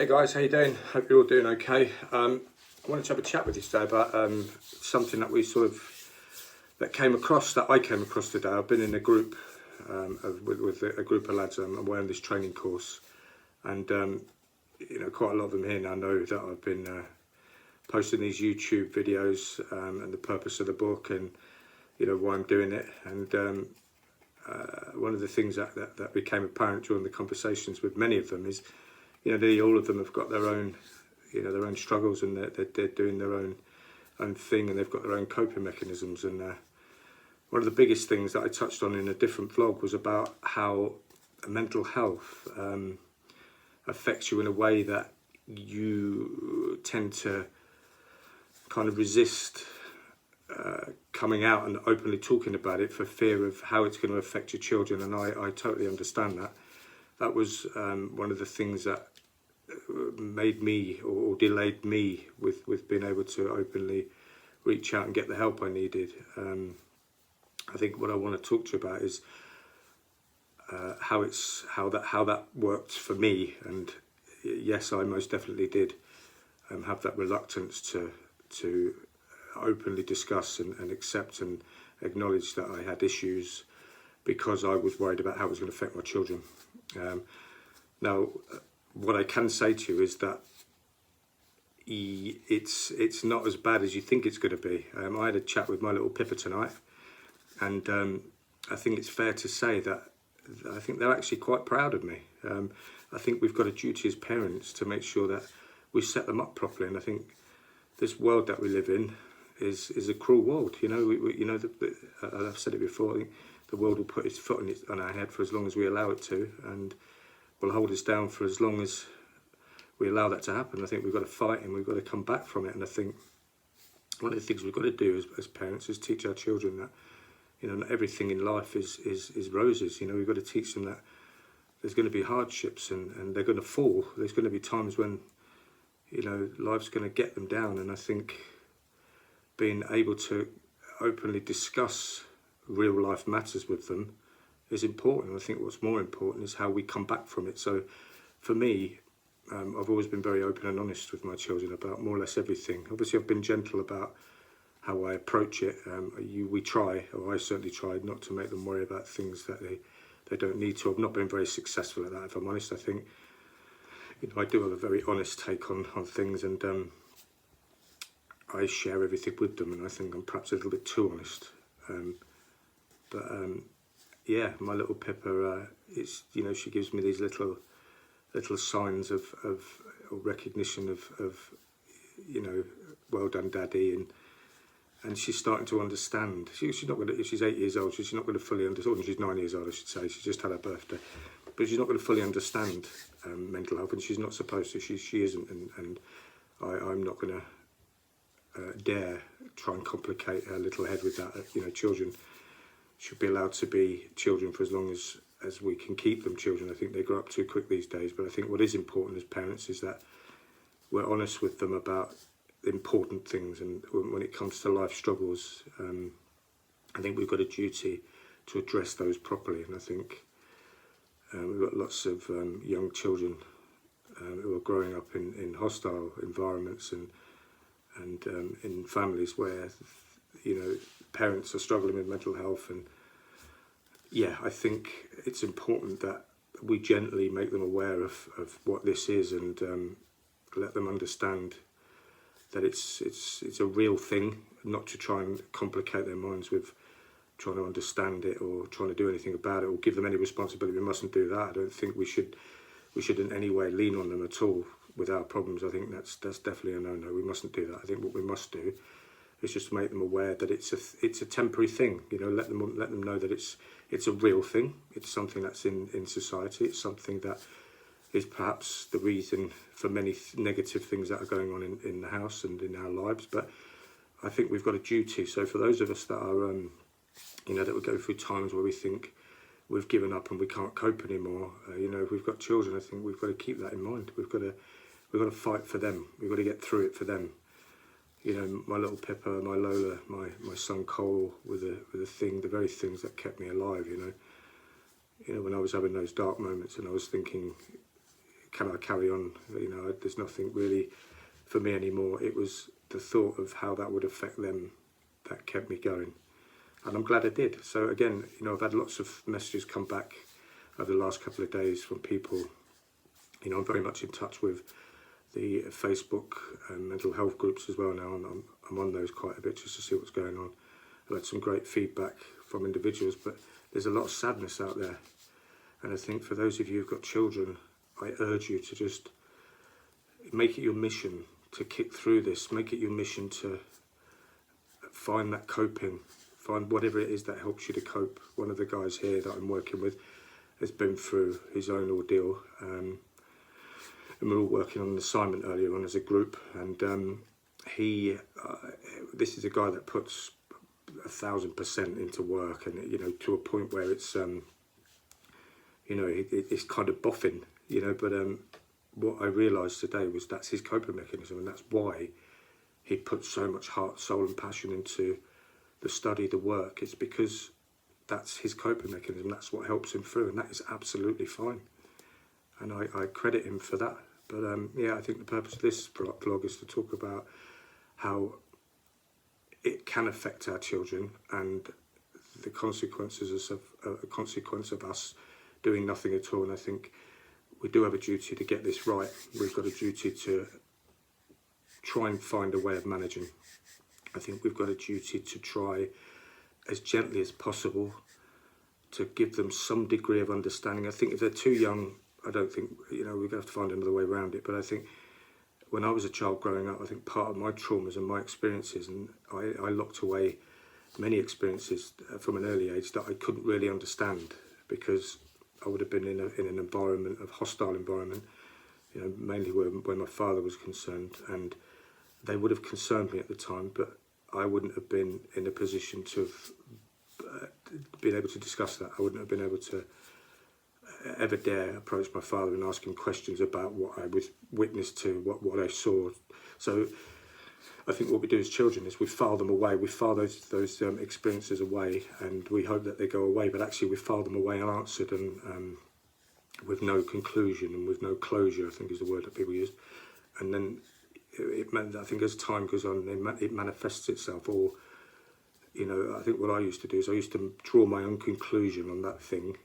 Hey guys, how you doing? Hope you're all doing okay. I wanted to have a chat with you today about something that I came across today. I've been in a group with a group of lads. I'm wearing this training course, and quite a lot of them here now know that I've been posting these YouTube videos and the purpose of the book, and why I'm doing it. And one of the things that became apparent during the conversations with many of them is, nearly all of them have got their own, their own struggles, and they're doing their own thing, and they've got their own coping mechanisms. And one of the biggest things that I touched on in a different vlog was about how mental health affects you in a way that you tend to kind of resist coming out and openly talking about it for fear of how it's going to affect your children. And I totally understand that. That was one of the things that made me or delayed me with being able to openly reach out and get the help I needed. I think what I want to talk to you about is how that worked for me. And yes, I most definitely did have that reluctance to openly discuss and accept and acknowledge that I had issues, because I was worried about how it was going to affect my children. Now, what I can say to you is that it's not as bad as you think it's going to be. I had a chat with my little Pippa tonight, and I think it's fair to say that I think they're actually quite proud of me. I think we've got a duty as parents to make sure that we set them up properly, and I think this world that we live in is a cruel world. I've said it before. I think the world will put its foot on our head for as long as we allow it to, and will hold us down for as long as we allow that to happen. I think we've got to fight, and we've got to come back from it. And I think one of the things we've got to do as parents is teach our children that not everything in life is roses. We've got to teach them that there's going to be hardships, and they're going to fall. There's going to be times when life's going to get them down. And I think being able to openly discuss real life matters with them is important. I think what's more important is how we come back from it. So for me, I've always been very open and honest with my children about more or less everything. Obviously, I've been gentle about how I approach it. We try, or I certainly tried, not to make them worry about things that they don't need to. I've not been very successful at that, if I'm honest. I think I do have a very honest take on things, and I share everything with them, and I think I'm perhaps a little bit too honest. Yeah, my little Pippa, it's she gives me these little signs of recognition of well done, Daddy, and she's starting to understand. She's not going to. She's 8 years old. She's not going to fully understand. She's 9 years old, I should say. She just had her birthday, but she's not going to fully understand mental health, and she's not supposed to. She isn't, and I'm not going to dare try and complicate her little head with that. Children should be allowed to be children for as long as we can keep them children. I think they grow up too quick these days, but I think what is important as parents is that we're honest with them about important things, and when it comes to life struggles, I think we've got a duty to address those properly. And I think we've got lots of young children who are growing up in hostile environments and in families where parents are struggling with mental health. And yeah, I think it's important that we gently make them aware of what this is, and let them understand that it's a real thing, not to try and complicate their minds with trying to understand it or trying to do anything about it or give them any responsibility. We mustn't do that. I don't think we should in any way lean on them at all with our problems. I think that's definitely a no-no. We mustn't do that. I think what we must do is just make them aware that it's a temporary thing. Let them know that it's a real thing. It's something that's in society. It's something that is perhaps the reason for many negative things that are going on in the house and in our lives. But I think we've got a duty. So for those of us that are, that we go through times where we think we've given up and we can't cope anymore, if we've got children, I think we've got to keep that in mind. We've got to fight for them. We've got to get through it for them. My little Pippa, my Lola, my son Cole were the very things that kept me alive. When I was having those dark moments and I was thinking, can I carry on? You know, there's nothing really for me anymore. It was the thought of how that would affect them that kept me going. And I'm glad I did. So again, you know, I've had lots of messages come back over the last couple of days from people. You know, I'm very much in touch with the Facebook and mental health groups as well now. I'm on those quite a bit just to see what's going on. I've had some great feedback from individuals, but there's a lot of sadness out there. And I think for those of you who've got children, I urge you to just make it your mission to kick through this. Make it your mission to find that coping, find whatever it is that helps you to cope. One of the guys here that I'm working with has been through his own ordeal. And we were all working on an assignment earlier on as a group. And this is a guy that puts 1,000% into work, and you know, to a point where it's you know, it's kind of boffin, you know. But what I realised today was that's his coping mechanism, and that's why he puts so much heart, soul, and passion into the study, the work. It's because that's his coping mechanism. That's what helps him through, and that is absolutely fine. And I credit him for that. But yeah, I think the purpose of this vlog is to talk about how it can affect our children and the consequences of a consequence of us doing nothing at all. And I think we do have a duty to get this right. We've got a duty to try and find a way of managing. I think we've got a duty to try as gently as possible to give them some degree of understanding. I think if they're too young, I don't think, you know, we're going to have to find another way around it. But I think when I was a child growing up, I think part of my traumas and my experiences, and I locked away many experiences from an early age that I couldn't really understand, because I would have been in an environment of hostile environment, you know, mainly where my father was concerned, and they would have concerned me at the time, but I wouldn't have been in a position to have been able to discuss that. I wouldn't have been able to ever dare approach my father and ask him questions about what I was witness to, what I saw. So I think what we do as children is we file them away. We file those experiences away, and we hope that they go away. But actually, we file them away unanswered and with no conclusion and with no closure, I think is the word that people use. And then it meant that I think as time goes on, it manifests itself. Or, you know, I think what I used to do is I used to draw my own conclusion on that thing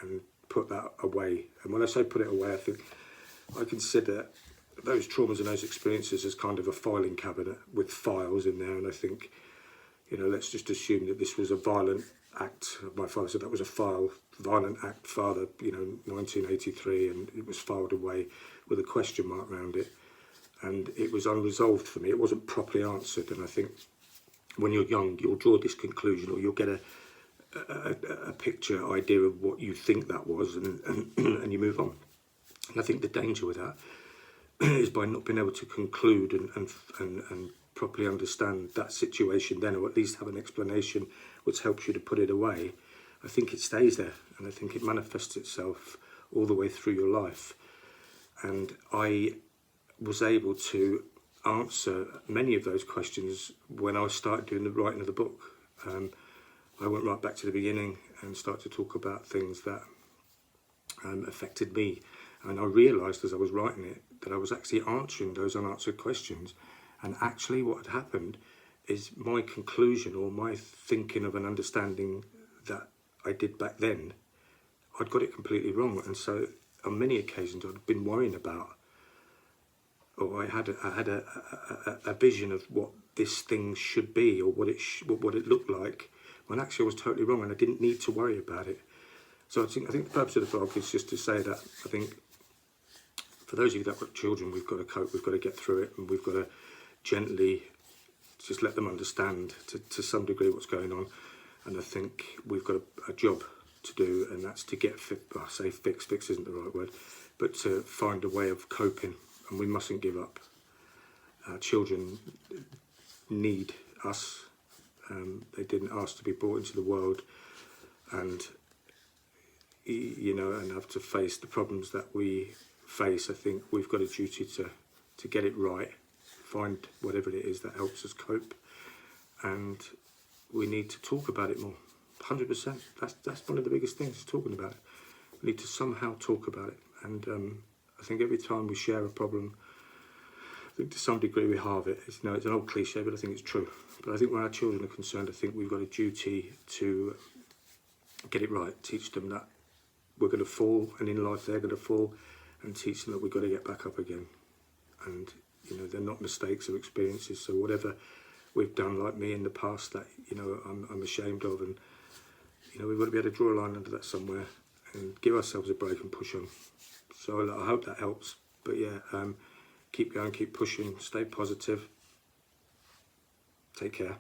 and put that away. And when I say put it away, I think I consider those traumas and those experiences as kind of a filing cabinet with files in there. And I think, you know, let's just assume that this was a violent act. My father said that was a violent act, father, you know, 1983, and it was filed away with a question mark around it. And it was unresolved for me. It wasn't properly answered. And I think when you're young, you'll draw this conclusion, or you'll get a picture idea of what you think that was, and you move on. And I think the danger with that is by not being able to conclude and properly understand that situation then, or at least have an explanation which helps you to put it away. I think it stays there, and I think it manifests itself all the way through your life. And I was able to answer many of those questions when I started doing the writing of the book. I went right back to the beginning and started to talk about things that affected me. And I realised as I was writing it that I was actually answering those unanswered questions. And actually what had happened is my conclusion, or my thinking of an understanding that I did back then, I'd got it completely wrong. And so on many occasions I'd been worrying about, or I had a vision of what this thing should be, or what it looked like, when actually I was totally wrong, and I didn't need to worry about it. So I think the purpose of the vlog is just to say that I think for those of you that have got children, we've got to cope, we've got to get through it, and we've got to gently just let them understand to some degree what's going on. And I think we've got a job to do, and that's to get fix isn't the right word, but to find a way of coping, and we mustn't give up. Our children need us. They didn't ask to be brought into the world, and you know, and have to face the problems that we face. I think we've got a duty to get it right, find whatever it is that helps us cope, and we need to talk about it more. 100%. That's one of the biggest things, is talking about it. We need to somehow talk about it, and I think every time we share a problem, I think to some degree we halve it. It's, it's an old cliche, but I think it's true. But I think when our children are concerned, I think we've got a duty to get it right, teach them that we're going to fall, and in life they're going to fall, and teach them that we've got to get back up again. And they're not mistakes or experiences. So whatever we've done, like me in the past, that I'm ashamed of, and we've got to be able to draw a line under that somewhere and give ourselves a break and push on. So I hope that helps. But yeah, keep going, keep pushing, stay positive. Take care.